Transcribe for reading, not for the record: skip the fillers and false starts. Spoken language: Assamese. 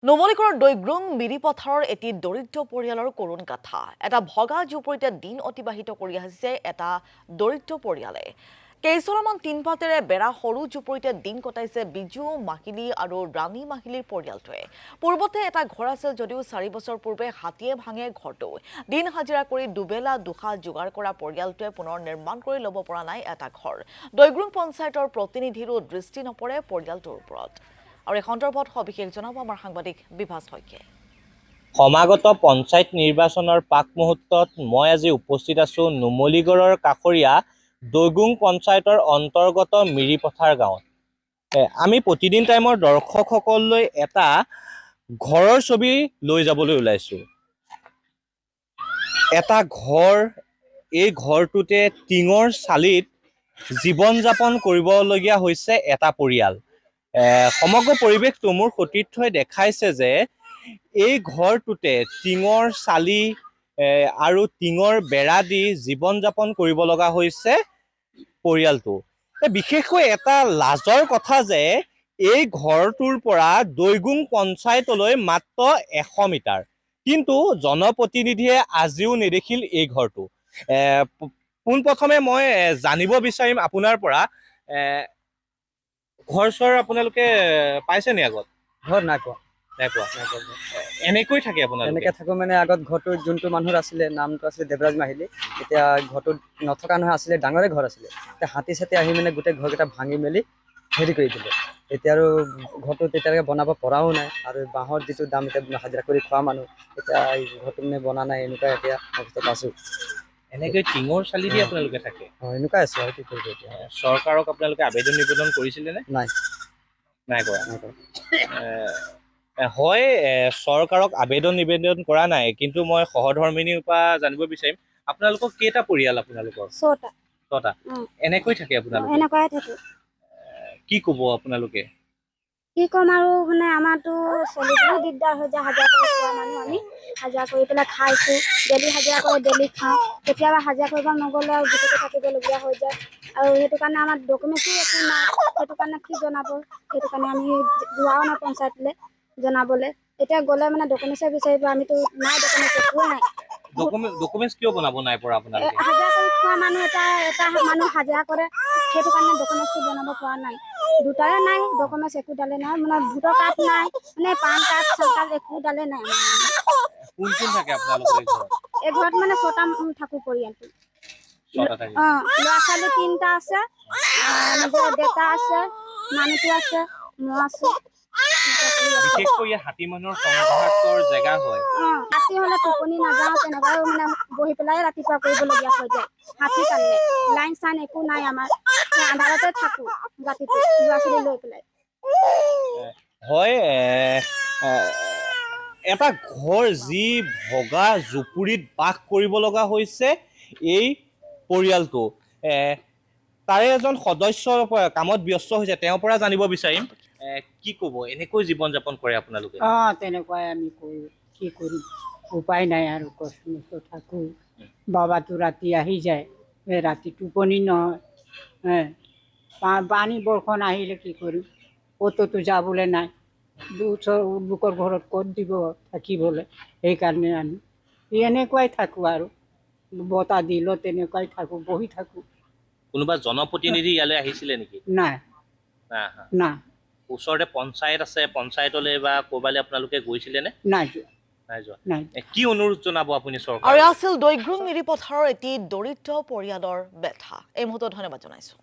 নুমলীগড়ৰ দৈগ্ৰুং মিৰিপথাৰৰ এটি দৰিদ্ৰ পৰিয়ালৰ কৰুণ গাথা এটা ভগা ঝুপৰিতে দিন অতিবাহিত কৰি আহিছে এটা দৰিদ্ৰ পৰিয়ালে কেইছৰামান তিনপাতেৰে বেৰা সৰু ঝুপৰিতে দিন কটাইছে বিজু মাহিলী আৰু ৰাণী মাহিলীৰ পৰিয়ালটোৱে পূৰ্বতে এটা ঘৰ আছিল যদিও 4 বছৰ পূৰ্বে হাতীয়ে ভাঙে ঘৰটো দিন হাজিৰা কৰি দুবেলা দুখা যোগাৰ কৰা পৰিয়ালটোৱে পুনৰ নিৰ্মাণ কৰি ল'ব পৰা নাই এটা ঘৰ দৈগ্ৰুং পঞ্চায়তৰ প্ৰতিনিধিৰো দৃষ্টি নপৰে পৰিয়ালটোৰ ওপৰত আৰু এই সন্দৰ্ভত সবিশেষ জনাব আমাৰ সাংবাদিক বিভাস শইকীয়াই সমাগত পঞ্চায়ত নিৰ্বাচনৰ পাক মুহূৰ্তত মই আজি উপস্থিত আছো নুমলীগড়ৰ কাষৰীয়া দৈগ্ৰুং পঞ্চায়তৰ অন্তৰ্গত মিৰিপথাৰ গাঁৱত আমি প্ৰতিদিন টাইমৰ দৰ্শকসকললৈ এটা ঘৰৰ ছবি লৈ যাবলৈ ওলাইছো এটা ঘৰ এই ঘৰটোতে টিঙৰ চালিত জীৱন যাপন কৰিবলগীয়া হৈছে এটা পৰিয়াল সমগ্ৰ পৰিৱেশটো মোৰ সতীৰ্থই দেখাইছে যে এই ঘৰটোতে টিঙৰ চালি আৰু টিঙৰ বেৰা দি জীৱন যাপন কৰিব লগা হৈছে পৰিয়ালটো বিশেষকৈ এটা লাজৰ কথা যে এই ঘৰটোৰ পৰা দৈগ্ৰুং পঞ্চায়তলৈ মাত্ৰ 100 মিটাৰ কিন্তু জনপ্ৰতিনিধিয়ে আজিও নেদেখিল এই ঘৰটো পোনপ্ৰথমে মই জানিব বিচাৰিম আপোনাৰ পৰা ঘৰ চৰ আপোনালোকে পাইছে নি আগত ঘৰ নাই পোৱা এনেকৈ থাকে আপোনালোকে এনেকৈ থাকো মানে আগত ঘৰটো যোনটো মানুহৰ আছিলে নামটো আছিলে দেৱৰাজ মাহিলী এতিয়া ঘৰটো নথকা নহয় আছিলে ডাঙৰে ঘৰ আছিলে এতিয়া হাতী চাতি আহি মানে গোটেই ঘৰকেইটা ভাঙি মেলি হেৰি কৰি দিলে এতিয়া আৰু ঘৰটো তেতিয়ালৈকে বনাব পৰাও নাই আৰু বাঁহৰ যিটো দাম এতিয়া হাজিৰা কৰি খোৱা মানুহ এতিয়া এই ঘৰটো মানে বনা নাই এনেকুৱা এতিয়া অৱস্থাত আছোঁ এনেকৈ টিঙৰ চালি দি আপোনালোকে থাকে এনেকুৱাই আছোঁ আৰু কি কৰিব এতিয়া চৰকাৰক আপোনালোকে আবেদন নিবেদন কৰিছিলে নে নাই কৰা হয় চৰকাৰক আবেদন নিবেদন কৰা নাই কিন্তু মই সহধৰ্মিনীৰ পৰা জানিব বিচাৰিম আপোনালোকৰ কেইটা পৰিয়াল আপোনালোকৰ ছটা এনেকৈ থাকে আপোনালোকে এনেকুৱাই থাকে কি ক'ব আপোনালোকে কি ক'ম আৰু মানে আমাৰতো চলিবলৈ দিগদাৰ হৈ যায় হাজিৰা কৰি খোৱা মানুহ আমি হাজিৰা কৰি পেলাই খাইছোঁ ডেইলি হাজিৰা কৰি ডেইলি খাওঁ কেতিয়াবা হাজিৰা কৰিব নগ'লে আৰু গোটেইটো থাকিবলগীয়া হৈ যায় আৰু সেইটো কাৰণে আমাৰ ডকুমেণ্টছো একো নাই সেইটো কাৰণে কি জনাব সেইটো কাৰণে আমি যোৱাও নাই পঞ্চায়তলৈ জনাবলৈ এতিয়া গ'লে মানে ডকুমেণ্টছে বিচাৰিব আমিতো নাই ডকুমেণ্টছ একোৱে নাই ডকুমেণ্টছ কিয় বনাব নাই পৰা আপোনালোকে হাজিৰা কৰি খোৱা মানুহ এটা মানুহ হাজিৰা কৰে সেইটো কাৰণে ডকুমেণ্টছটো বনাব পৰা নাই দুটাৰে নাই ডকুমেণ্টছ একো ডালে নাই মানে ভোটৰ কাৰ্ড নাই মানে পান কাৰ্ড চান কাৰ্ড একো ডালে নাই কোন কোন থাকে আপোনালোকৰ এই ঘৰত মানে 6টা থাকোঁ পৰিয়ালটো ল'ৰা ছোৱালী 3টা আছে নিজৰ দেউতা আছে মানুহটো আছে মই আছোঁ বিশেষকৈ হাতী মানুহৰ সংঘাতৰ জেগা হয় হাতী হ'লে টোপনি নাযাওঁ তেনেকুৱাও মানে বহি পেলাই ৰাতিপুৱা কৰিবলগীয়া হৈ যায় হাতী কাৰণে লাইন চাইন একো নাই আমাৰ আন্ধাৰতে থাকোঁ ৰাতিটো ল'ৰা ছোৱালী লৈ পেলাই হয় এটা ঘৰ যি ভগা জুপুৰিত বাস কৰিব লগা হৈছে এই পৰিয়ালটো তাৰে এজন সদস্য কামত ব্যস্ত হৈছে তেওঁৰ পৰা জানিব বিচাৰিম কি ক'ব এনেকৈ জীৱন যাপন কৰে আপোনালোকে তেনেকুৱাই আমি কৰোঁ কি কৰিম উপায় নাই আৰু কষ্ট থাকোঁ বাবাটো ৰাতি আহি যায় ৰাতি টোপনি নহয় পানী বৰষুণ আহিলে কি কৰিম ক'তোতো যাবলৈ নাই লোকৰ ঘৰত ক'ত দিব থাকিবলৈ সেইকাৰণে আমি এনেকুৱাই থাকোঁ আৰু বতাহ দিলেও তেনেকুৱাই থাকোঁ বহি থাকোঁ কোনোবা জনপ্ৰতিনিধি ইয়ালৈ আহিছিলে নেকি নাই ওচৰতে পঞ্চায়ত আছে পঞ্চায়তলৈ বা ক'ৰবালৈ আপোনালোকে গৈছিলে নে নাই যোৱা কি অনুৰোধ জনাব আপুনি চৰকাৰক আৰু আছিল দৈগ্ৰুং মিৰিপথাৰৰ এটি দৰিদ্ৰ পৰিয়ালৰ ব্যথা এই মুহূৰ্তত ধন্যবাদ জনাইছোঁ